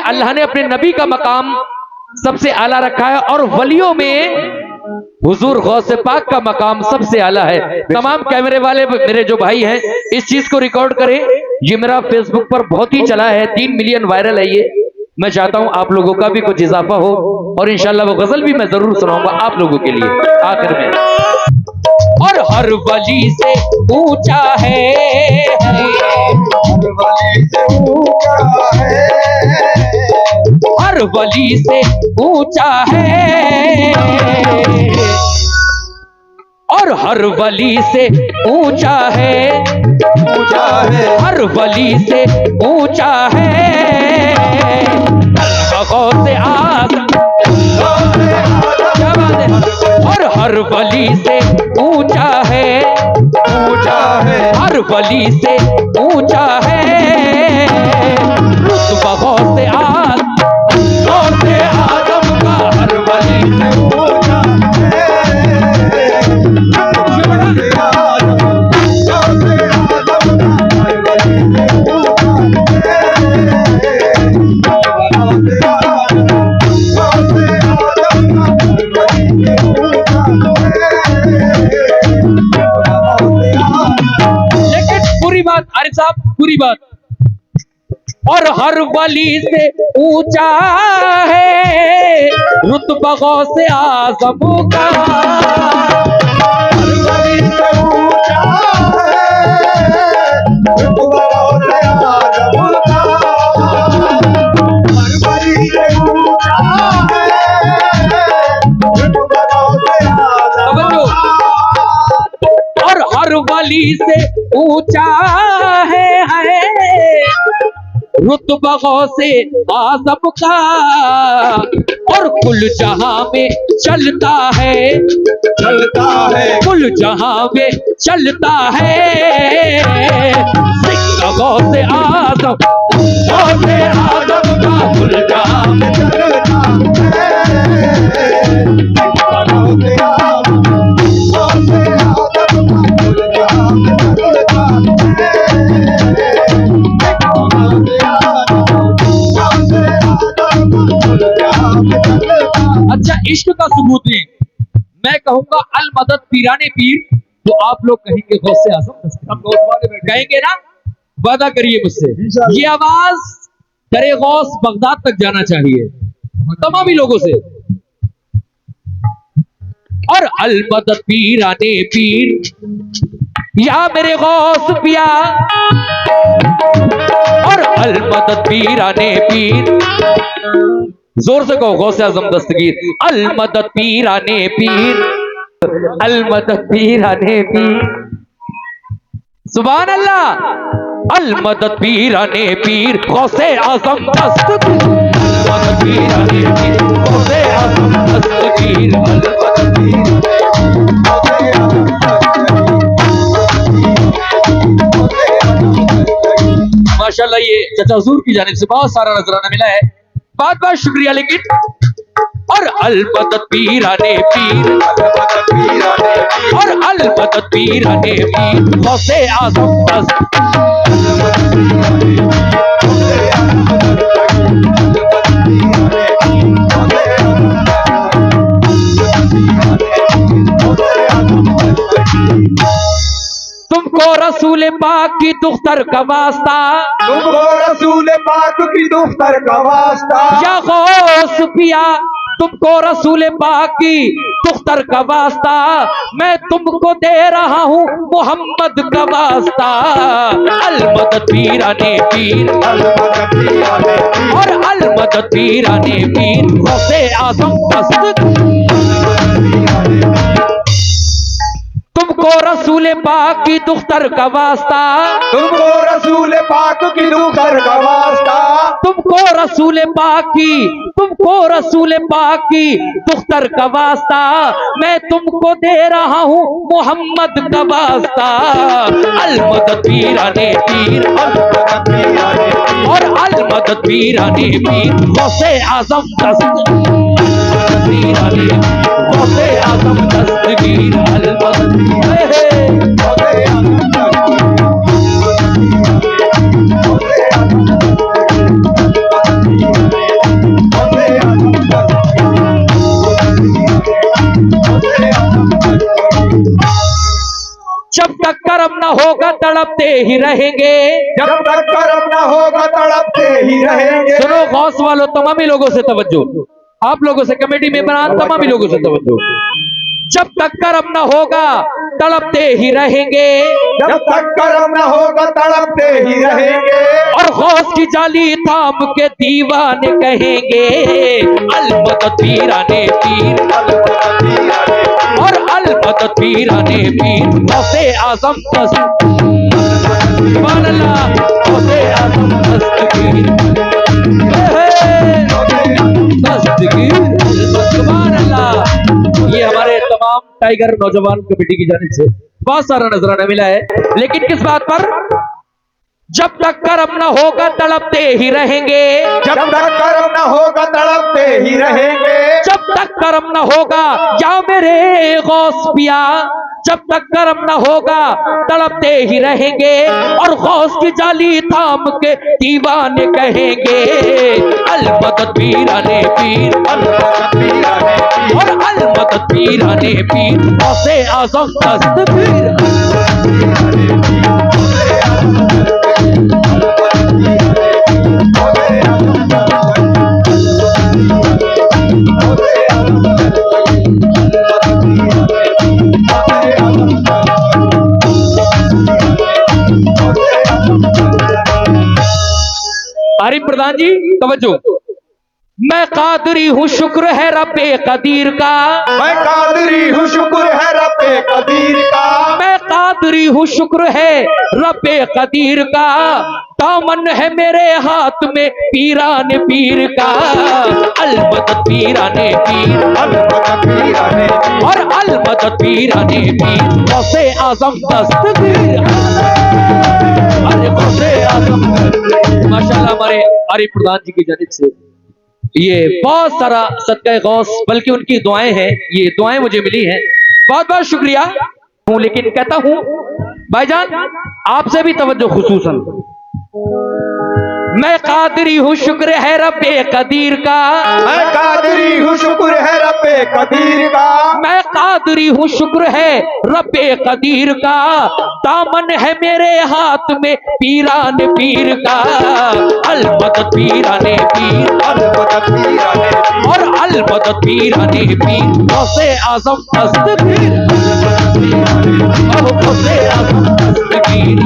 अल्लाह ने अपने नबी का मकाम सबसे आला रखा है और वलियों में हुजूर गौसे पाक का मकाम सबसे आला है। तमाम कैमरे वाले मेरे जो भाई हैं इस चीज को रिकॉर्ड करें। ये मेरा फेसबुक पर बहुत ही चला है, 3 मिलियन वायरल है ये। मैं चाहता हूं आप लोगों का भी कुछ इजाफा हो और इंशाल्लाह वो गजल भी मैं जरूर सुनाऊंगा आप लोगों के लिए आखिर में। और हर वली से ऊंचा है, हर वली से ऊंचा है, और हर वली से ऊंचा है, हर वली से ऊंचा है गौसे आज़म, और हर वली से ऊंचा है, हर वली से ऊंचा है रुतबा गौसे आज़म, गौसे आज़म का हर वली से ऊंचा आरिफ साहब पूरी बात। और हर वली से ऊंचा है रुतबा गौसे आज़म का, हर वली से ऊंचा है रुतबा गौसे आज़म का, हर वली से ऊंचा है रुतबा गौसे आज़म का, और हर वली से ऊंचा है रुतबा गौसे आज़म का, और कुल जहां में चलता है, कुल जहां में चलता है सिक्का गौसे आज़म, गौसे आज़म का कुल जहां में चलता है, गौसे आज़म, गौसे आज़म का कुल जहां में चलता है। अच्छा इश्क का सबूत है, मैं कहूंगा अल मदद पीराने पीर, तो आप लोग कहेंगे गौसे आज़म, कहेंगे ना, वादा करिए मुझसे ये आवाज दरे गौस बगदाद तक जाना चाहिए तमामी लोगों से। और अल मदद पीराने पीर या मेरे गौस पिया, और अल मदद पीराने पीर, जोर से कहो गौसे आज़म दस्तगीर, अल मदद पीराने पीर, अल मदद पीराने पीर, सुभान अल्लाह, अल मदद पीराने पीर गौसे आज़म दस्तगीर, अल मदद पीराने पीर गौसे आज़म दस्तगीर, अल मदद पीर माशाल्लाह। ये चाचा हुजूर की जानिब से बहुत सारा नजराना मिला है, बहुत बहुत शुक्रिया। लेकिन और अल मदद पीराने पीर, और अल मदद पीराने पीर गौसे आज़म तुमको रसूल पाक की दुख्तर का वास्ता, तुमको रसूल पाक की दुख्तर का वास्ता, या गौस पिया तुमको रसूल पाक की दुख्तर का वास्ता, मैं तुमको दे रहा हूँ मोहम्मद का वास्ता। अल मदद पीराने पीर, और अल मदद पीराने पीर गौसे आज़म तुमको रसूल पाक की दुख्तर का वास्ता, तुमको रसूल पाक की दुख्तर का वास्ता, तुमको रसूल पाक की, तुमको रसूल पाक की दुख्तर का वास्ता, मैं तुमको दे रहा हूँ मोहम्मद का वास्ता। अल मदद पीराने पीर, और अल मदद पीराने पीर गौसे आज़म दस्तगीर, गौसे आज़म दस्तगीर, अल मदद पीराने कर्म न होगा तड़पते ही रहेंगे। जब तक कर्म न होगा तड़पते ही रहेंगे। सुनो गौस वालों, तमामी लोगों से तवज्जो, आप लोगों से, कमेटी में बना तमामी लोगों से तवज्जो। जब तक कर्म न होगा तड़पते ही रहेंगे। जब तक कर्म न होगा तड़पते ही रहेंगे। और गौस की जाली थाम के दीवाने कहेंगे अलमदद पीराने पीर, और अलमदद पीराने पीर। गौसे आजम सुभान अल्लाह, गौसे आजम दस्तगीर, सुभान अल्लाह। ये हमारे तमाम टाइगर नौजवान कमेटी की जानिब से बहुत सारा नजराना मिला है, लेकिन किस बात पर? जब तक कर्म न होगा तड़पते ही रहेंगे। जब तक कर्म न होगा तड़पते ही रहेंगे। जब तक कर्म न होगा या मेरे गौस पिया, जब तक कर्म न होगा तड़पते ही रहेंगे। और गौस की जाली थाम के दीवाने कहेंगे अलमदद पीराने पीर, और अलमदद पीराने पीर। गौसे आजम दस्तगीर, आरिफ प्रधान जी तवज्जो। मैं कादरी हूँ शुक्र है रब्बे कदीर का, मैं कादरी हूँ शुक्र है रब्बे कदीर का। मैं कादरी हूँ शुक्र है रब्बे कदीर का। दामन है मेरे हाथ में पीराने पीर का, अलमदद पीराने पीर, और अलमदद पीराने पीर। गौसे आजम दस्तगीर, अरे गौसे आजम। माशाल्लाह हमारे आरिफ प्रधान जी की जानिब से ये बहुत सारा सदका गौस, बल्कि उनकी दुआएं हैं, ये दुआएं मुझे मिली हैं, बहुत बहुत शुक्रिया हूं। लेकिन कहता हूं भाईजान आपसे भी तवज्जो खुसूसन, मैं कादरी हूँ शुक्र है रब्बे कदीर का, मैं कादरी हूँ शुक्र है रब्बे कदीर का। मैं कादरी हूँ शुक्र है रब्बे कदीर का। दामन है मेरे हाथ में पीराने पीर का, अलमदद पीराने पीर, और अलमदद पीराने पीर। गौसे आजम दस्तगीर, गौसे आजम दस्तगीर।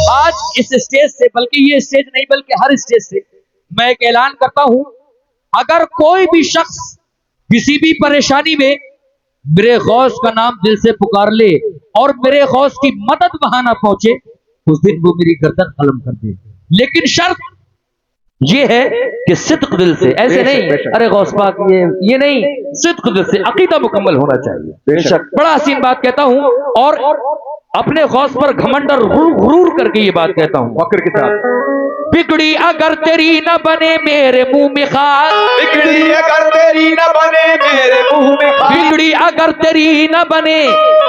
आज इस स्टेज से, बल्कि ये स्टेज नहीं बल्कि हर स्टेज से मैं एक ऐलान करता हूं, अगर कोई भी शख्स किसी भी परेशानी में मेरे गौस का नाम दिल से पुकार ले और मेरे गौस की मदद वहां ना पहुंचे, उस दिन वो मेरी गर्दन कलम कर दे। लेकिन शर्त ये है कि सिद्क दिल से, ऐसे नहीं अरे गौस पाक ये नहीं, सिद्क दिल से अकीदा मुकम्मल होना चाहिए। बेशक बड़ा हसीन बात कहता हूं, और अपने गौस पर घमंड और गुरूर करके ये बात कहता हूं फक्र के साथ। बिगड़ी अगर तेरी न बने मेरे मुंह में खाक, बिगड़ी अगर तेरी न बने मेरे मुंह में खाक, बिगड़ी अगर तेरी न बने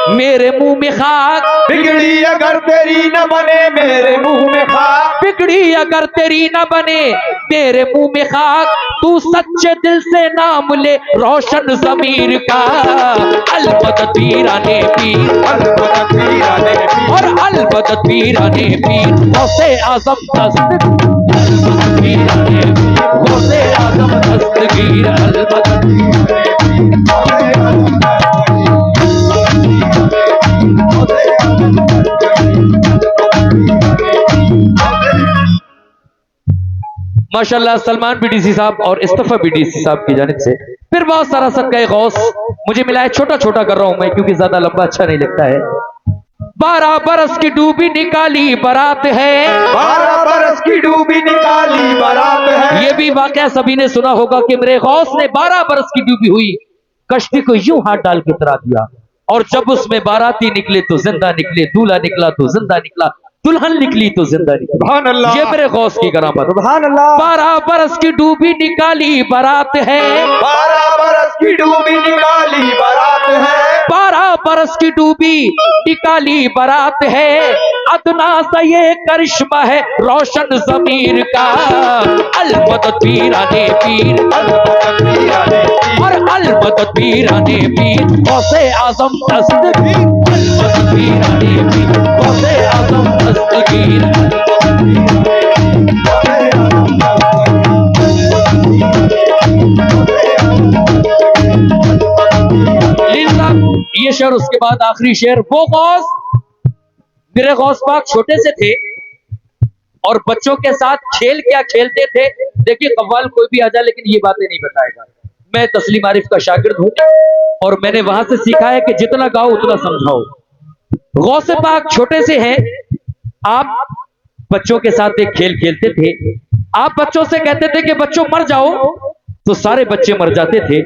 मेरे मुंह में खाक, बिगड़ी अगर तेरी न बने मेरे मुंह में खाक, बिगड़ी अगर तेरी न बने तेरे मुंह में खाक। तू सच्चे दिल से नाम ले रोशन ज़मीर का, अलमदद पीराने पीर, और अलमदद पीराने पीर। गौसे आजम दस्तगीर, गौसे आजम दस्तगीर, अलमदद। माशाल्लाह सलमान बीडीसी साहब और इस्तफा बीडीसी साहब की जानिब से फिर बहुत सारा सदका गौस मुझे मिला है। छोटा छोटा कर रहा हूं मैं क्योंकि ज्यादा लंबा अच्छा नहीं लगता है। 12 बरस की डूबी निकाली बारात है, 12 बरस की डूबी निकाली बारात है। ये भी वाकया सभी ने सुना होगा कि मेरे गौस ने 12 बरस की डूबी हुई कश्ती को यूं हाथ डाल के तरा दिया, और जब उसमें बाराती निकले तो जिंदा निकले, दूल्हा निकला तो जिंदा निकला, दुल्हन निकली तो जिंदा निकली। सुभान अल्लाह, ये मेरे गौस की करामत। सुभान अल्लाह। 12 बरस की डूबी निकाली बारात है, 12 बरस की डूबी निकाली बारात है। 12 बरस की डूबी निकाली बारात है, अदना सा ये करिश्मा है रोशन ज़मीर का। अलमदद पीराने पीर, और अलमदद पीराने पीर, गौसे आज़म दस्तगीर, अलमदद पीराने पीर, गौसे आज़म दस्तगीर। ये शेर, उसके बाद आखिरी शेर। वो गौस, मेरे गौस पाक छोटे से थे और बच्चों के साथ खेल क्या खेलते थे। देखिए कव्वाल कोई भी आ जाए लेकिन ये बातें नहीं बताएगा। मैं तस्लीम आरिफ का शागिर्द हूं और मैंने वहां से सीखा है कि जितना गाओ उतना समझाओ। गौस पाक छोटे से हैं, आप बच्चों के साथ एक खेल खेलते थे। आप बच्चों से कहते थे कि बच्चों मर जाओ, तो सारे बच्चे मर जाते थे।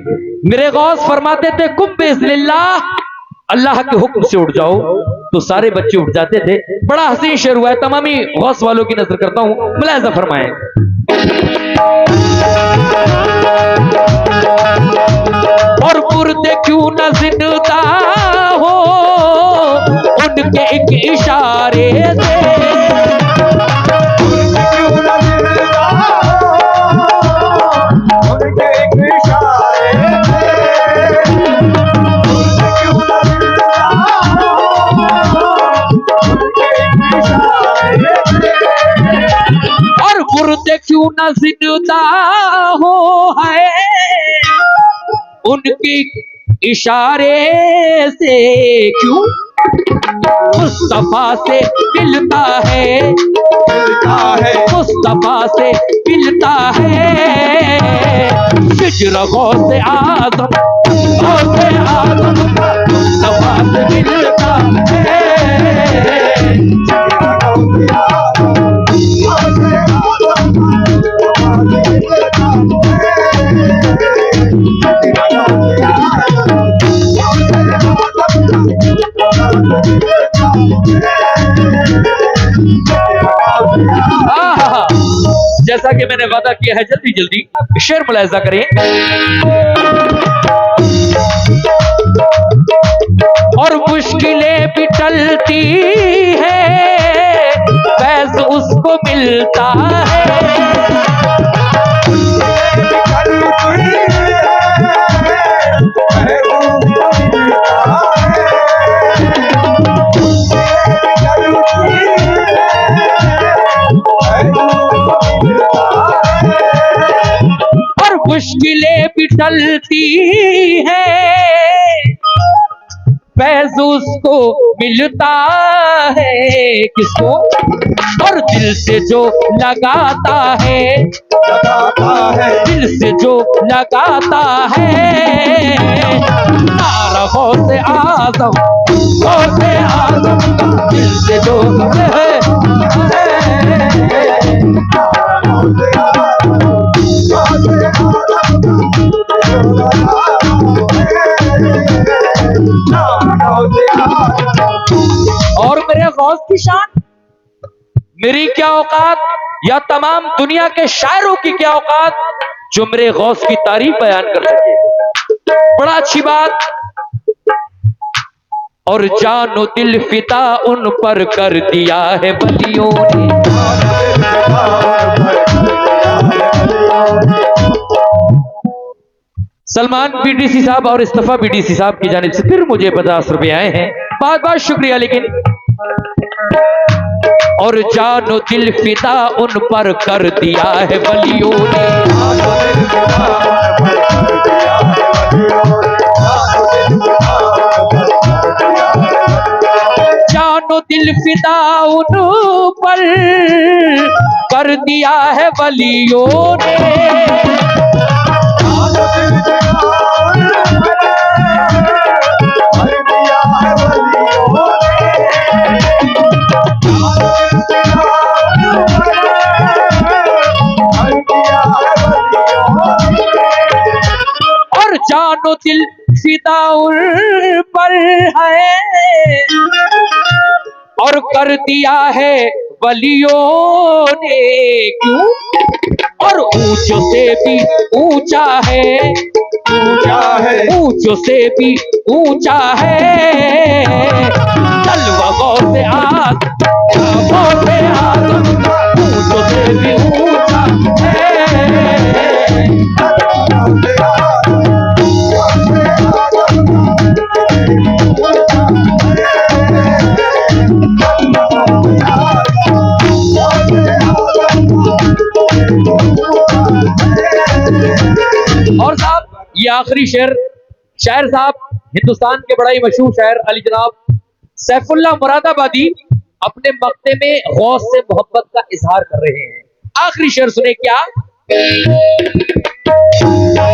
मेरे गौस फरमाते थे कुम बिइज़्निल्लाह, अल्लाह के हुक्म से उठ जाओ, तो सारे बच्चे उठ जाते थे। बड़ा हसीन शेर हुआ है, तमामी गौस वालों की नजर करता हूं, मुलाहिज़ा फरमाएं। और मुर्दे क्यों न जिंदा हो उनके एक इशारे से, मुर्दे क्यों न जिंदा हो है उनकी इशारे से, क्यों मुस्तफा से मिलता है, मुस्तफा से मिलता है हिजर गौसे आज़म, गौसे आज़म मुस्तफा से मिलता है। जैसा कि मैंने वादा किया है, जल्दी जल्दी शेर मुलाहिज़ा करें। और मुश्किलें भी टलती है, फैज़ उसको मिलता है, मुश्किलें भी टलती है, फैज़ उसको मिलता है, किसको? और दिल से जो लगाता है, दिल से जो लगाता है, नारा गौसे आज़म, गौसे आज़म, दिल से जो है और मेरे गौस की शान, मेरी क्या औकात या तमाम दुनिया के शायरों की क्या औकात जो मेरे गौस की तारीफ बयान कर सके। बड़ा अच्छी बात। और जानो दिल फिदा उन पर कर दिया है वलियों ने, सलमान बीडीसी साहब और इस्तफा बीडीसी साहब की जानिब से फिर मुझे 50 रुपए आए हैं, बहुत बहुत शुक्रिया। लेकिन और जानो दिल फिदा उन पर कर दिया है वलियों ने, जानो दिल फिदा उन पर कर दिया है वलियों ने, और जानो दिल फिदा उन पर है और कर दिया है वलियों ने, क्यों? और ऊंचों से भी ऊंचा है ऊंचा है, ऊंचों से भी ऊंचा है, जलवा गौसे आजम का ऊंचों से भी ऊंचा है। और साहब ये आखिरी शेर, शायर साहब हिंदुस्तान के बड़ा ही मशहूर शायर अली जनाब सैफुल्लाह मुरादाबादी अपने मक्ते में गौस से मोहब्बत का इजहार कर रहे हैं। आखिरी शेर सुने क्या।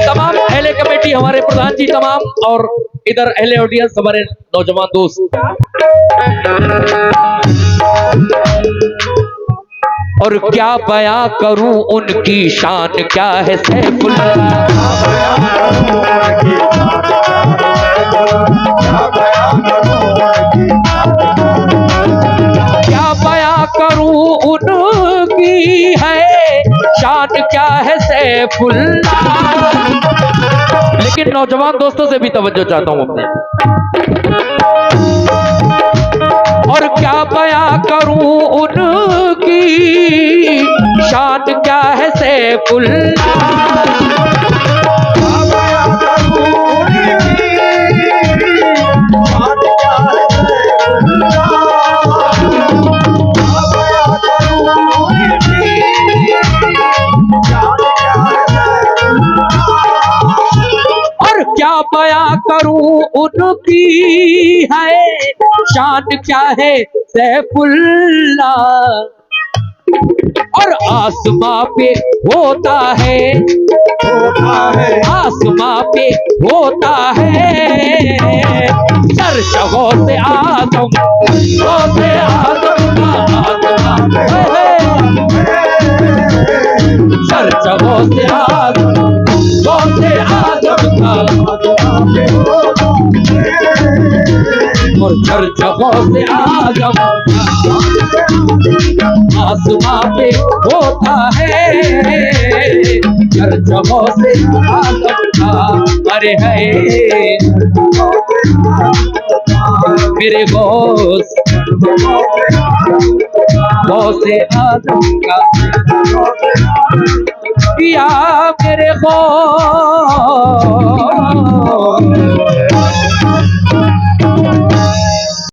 तमाम अहले कमेटी, हमारे प्रधान जी तमाम, और इधर अहले ऑडियंस, हमारे नौजवान दोस्त, और क्या बयां करूं उनकी शान क्या है सैफुल्लाह, क्या बयां करूं उनकी है शान क्या है सैफुल्लाह। लेकिन नौजवान दोस्तों से भी तवज्जो चाहता हूं अपने, और क्या बयां करूं उनकी शान क्या है सैफुल्लाह। और क्या बयां करूं उनकी है शान क्या है सैफुल्लाह। और आसमां पे होता है, आसमां पे होता है सरशगों से आजम, से आजम का आसमां सरशगों से आजम, से आजम का, और सरशगों से आजम आसमां पे होता है चर्चों से आदम का। अरे है मेरे गौस से आदम का, या मेरे गौस